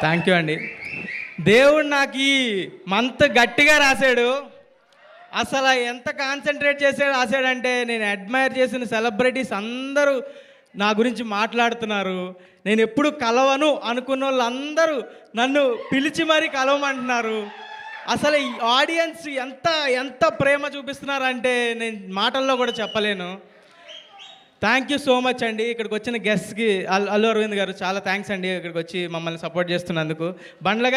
Thank you అండి. దేవుడు నాకు ఈ మంత్ గట్టిగా రాశాడు. అసలు ఎంత కాన్సన్ట్రేట్ చేసి రాశాడంటే, నేను అడ్మైర్ చేసిన సెలబ్రిటీస్ అందరూ నా గురించి మాట్లాడుతున్నారు. నేను ఎప్పుడు కలవను అనుకున్న వాళ్ళందరూ నన్ను పిలిచి మరీ కలవమంటున్నారు. అసలు ఈ ఆడియన్స్ ఎంత ఎంత ప్రేమ చూపిస్తున్నారంటే నేను మాటల్లో కూడా చెప్పలేను. థ్యాంక్ యూ సో మచ్ అండి. ఇక్కడికి వచ్చిన గెస్ట్కి అల్లు అరవింద్ గారు చాలా థ్యాంక్స్ అండి, ఇక్కడికి వచ్చి మమ్మల్ని సపోర్ట్ చేస్తున్నందుకు. బండ్ల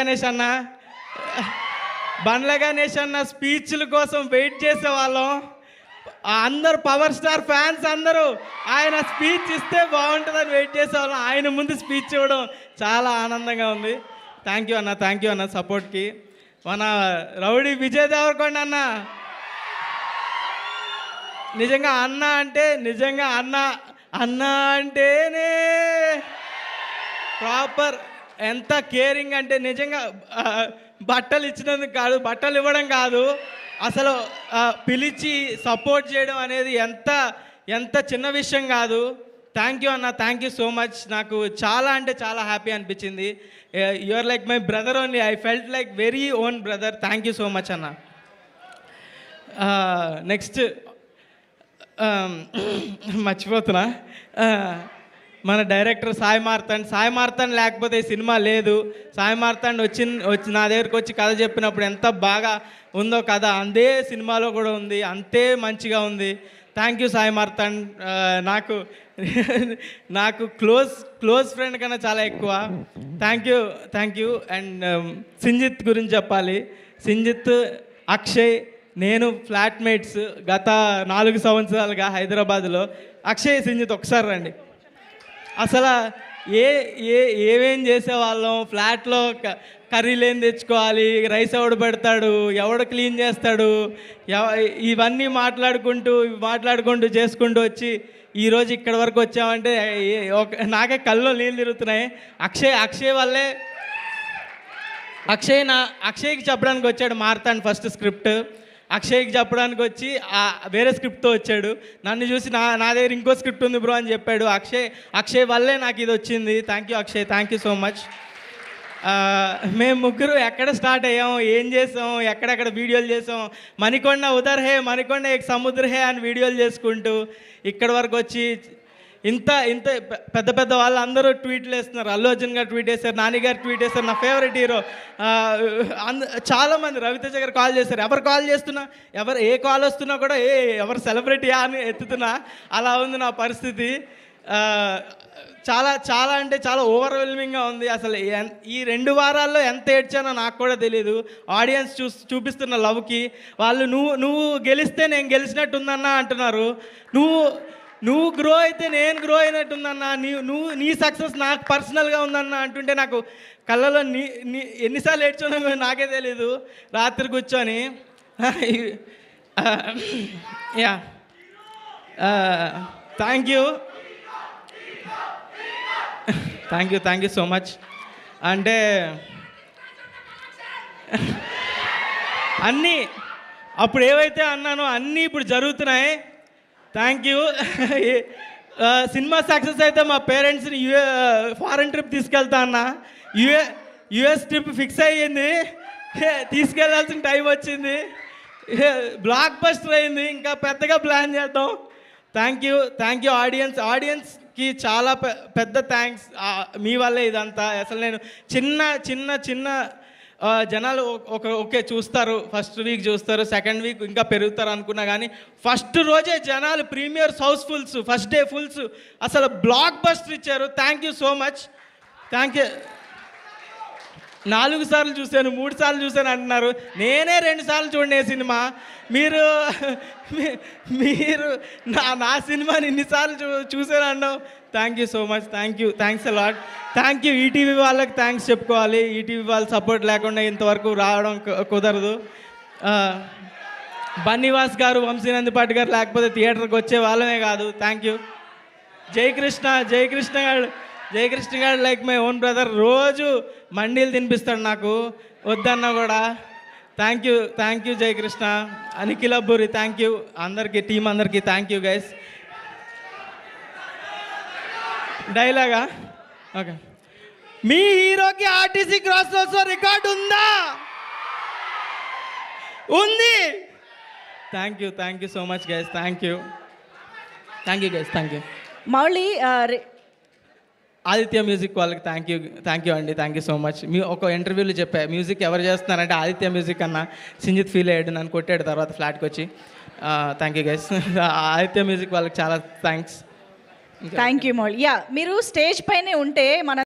గణేష్ అన్న స్పీచ్ల కోసం వెయిట్ చేసేవాళ్ళం. అందరు పవర్ స్టార్ ఫ్యాన్స్ అందరూ ఆయన స్పీచ్ ఇస్తే బాగుంటుందని వెయిట్ చేసేవాళ్ళం. ఆయన ముందు స్పీచ్ ఇవ్వడం చాలా ఆనందంగా ఉంది. థ్యాంక్ యూ అన్న సపోర్ట్కి. మన రౌడీ విజయ్ దేవరకొండ అన్న నిజంగా అన్న అంటేనే ప్రాపర్ ఎంత కేరింగ్ అంటే నిజంగా బట్టలు ఇచ్చినందుకు కాదు, బట్టలు ఇవ్వడం కాదు, అసలు పిలిచి సపోర్ట్ చేయడం అనేది ఎంత చిన్న విషయం కాదు. థ్యాంక్ యూ అన్న, థ్యాంక్ యూ సో మచ్. నాకు చాలా అంటే చాలా హ్యాపీ అనిపించింది. You are like my brother only. I felt like very own brother. Thank you so much అన్న. నెక్స్ట్ మర్చిపోతున్నా, మన డైరెక్టర్ సాయి మార్తాండ్ లేకపోతే ఈ సినిమా లేదు. సాయి మార్తాండ్ వచ్చి నా దగ్గరికి వచ్చి కథ చెప్పినప్పుడు ఎంత బాగా ఉందో కథ అదే సినిమాలో కూడా ఉంది, అంతే మంచిగా ఉంది. Thank you Sai Martand. నాకు క్లోజ్ ఫ్రెండ్ కన్నా చాలా ఎక్కువ. Thank you. అండ్ సింజిత్ గురించి చెప్పాలి. సింజిత్, అక్షయ్, నేను ఫ్లాట్మేట్స్ గత 4 సంవత్సరాలుగా హైదరాబాద్లో. అక్షయ్, సింజిత్ ఒకసారి రండి. అసలు ఏమేం చేసేవాళ్ళం. ఫ్లాట్లో కర్రీలు ఏం తెచ్చుకోవాలి, రైస్ ఎవడు పెడతాడు, ఎవడు క్లీన్ చేస్తాడు, ఇవన్నీ మాట్లాడుకుంటూ చేసుకుంటూ వచ్చి ఈరోజు ఇక్కడి వరకు వచ్చామంటే నాకే కళ్ళలో నీళ్ళు తిరుగుతున్నాయి. అక్షయ్ వల్లే. అక్షయ్కి చెప్పడానికి వచ్చాడు మార్తాండ్ ఫస్ట్ స్క్రిప్ట్. అక్షయ్కి చెప్పడానికి వచ్చి వేరే స్క్రిప్ట్తో వచ్చాడు. నన్ను చూసి నా దగ్గర ఇంకో స్క్రిప్ట్ ఉంది బ్రో అని చెప్పాడు. అక్షయ్ వల్లే నాకు ఇది వచ్చింది. Thank you Akshay, thank you so much. మేము ముగ్గురు ఎక్కడ స్టార్ట్ అయ్యాం, ఏం చేసాం, ఎక్కడెక్కడ వీడియోలు చేసాం, మణికొండ ఉదర్ హే, మణికొండ ఏక్ సముద్ర హే అని వీడియోలు చేసుకుంటూ ఇక్కడి వరకు వచ్చి ఇంత పెద్ద వాళ్ళు అందరూ ట్వీట్లు వేస్తున్నారు. అల్లు అర్జున్ గారు ట్వీట్ వేశారు, నాని గారు ట్వీట్ వేశారు, నా ఫేవరెట్ హీరో చాలామంది, రవితేజ గారు కాల్ చేశారు. ఎవరు కాల్ చేస్తున్నా, ఏ కాల్ వస్తున్నా కూడా ఎవరు సెలబ్రిటీయా అని ఎత్తుతున్నా. అలా ఉంది నా పరిస్థితి. చాలా అంటే చాలా ఓవర్వెల్మింగ్గా ఉంది. అసలు ఈ 2 వారాల్లో ఎంత ఏడ్చానో నాకు కూడా తెలియదు. ఆడియన్స్ చూపిస్తున్న లవ్కి వాళ్ళు నువ్వు గెలిస్తే నేను గెలిచినట్టుందన్నా అంటున్నారు. నువ్వు గ్రో అయితే నేను గ్రో అయినట్టుందన్నా, నీ సక్సెస్ నాకు పర్సనల్గా ఉందన్నా అంటుంటే నాకు కళ్ళలో ఎన్నిసార్లు ఏడ్చానో నాకే తెలీదు రాత్రి కూర్చొని. Yeah, thank you so much. అంటే అన్నీ అప్పుడు ఏవైతే అన్నానో అన్నీ ఇప్పుడు జరుగుతున్నాయి. Thank you. సినిమా సక్సెస్ అయితే మా పేరెంట్స్ని ఫారెన్ ట్రిప్ తీసుకెళ్తా అన్న. యుఎస్ ట్రిప్ ఫిక్స్ అయ్యింది, తీసుకెళ్లాల్సిన టైం వచ్చింది, బ్లాక్ బస్టర్ అయింది. ఇంకా పెద్దగా ప్లాన్ చేద్దాం. థ్యాంక్ యూ ఆడియన్స్కి చాలా పెద్ద థ్యాంక్స్. మీ వల్లే ఇదంతా. అసలు నేను చిన్న జనాలు ఓకే చూస్తారు, ఫస్ట్ వీక్ చూస్తారు, సెకండ్ వీక్ ఇంకా పెరుగుతారు అనుకున్నా కానీ ఫస్ట్ రోజే జనాలు premieres housefuls, first day fulls, అసలు బ్లాక్ బస్టర్ ఇచ్చారు. Thank you so much. Thank you. 4 సార్లు చూశాను, 3 సార్లు చూశాను అంటున్నారు. నేనే 2 సార్లు చూడనే సినిమా. మీరు నా సినిమాని ఇన్నిసార్లు చూశాను అన్నావు. Thank you so much. Thanks a lot. Thank you. ETV వాళ్ళకి థ్యాంక్స్ చెప్పుకోవాలి. ఈటీవీ వాళ్ళ సపోర్ట్ లేకుండా ఇంతవరకు రావడం కుదరదు. బన్నీవాస్ గారు, వంశీనందిపాటి గారు లేకపోతే థియేటర్కి వచ్చే వాళ్ళమే కాదు. Thank you. జయకృష్ణ గారు లైక్ మై ఓన్ బ్రదర్. రోజు మండీలు తినిపిస్తాడు నాకు వద్దన్నా కూడా. Thank you Jayakrishna. అనిఖిల్ అబ్బూరి థ్యాంక్ యూ. అందరికీ, టీం అందరికీ థ్యాంక్ యూ గైస్. డైలాగా ఓకే. మీ హీరోకి ఆర్టీసీ క్రాస్ రోడ్స్లో రికార్డు ఉందా? ఉంది. Thank you so much guys. Thank you guys. Thank you. Mouli Aditya music వాళ్ళకి థ్యాంక్ యూ అండి. Thank you so much. మీ ఒక ఇంటర్వ్యూలో చెప్పా, మ్యూజిక్ ఎవరు చేస్తున్నారంటే ఆదిత్య మ్యూజిక్ అన్న. సింజిత్ ఫీల్ అయ్యాడు, నన్ను కొట్టాడు తర్వాత ఫ్లాట్కి వచ్చి. Thank you guys. Aditya music వాళ్ళకి చాలా థ్యాంక్స్. Thank you Mouli. మీరు స్టేజ్ పైనే ఉంటే మన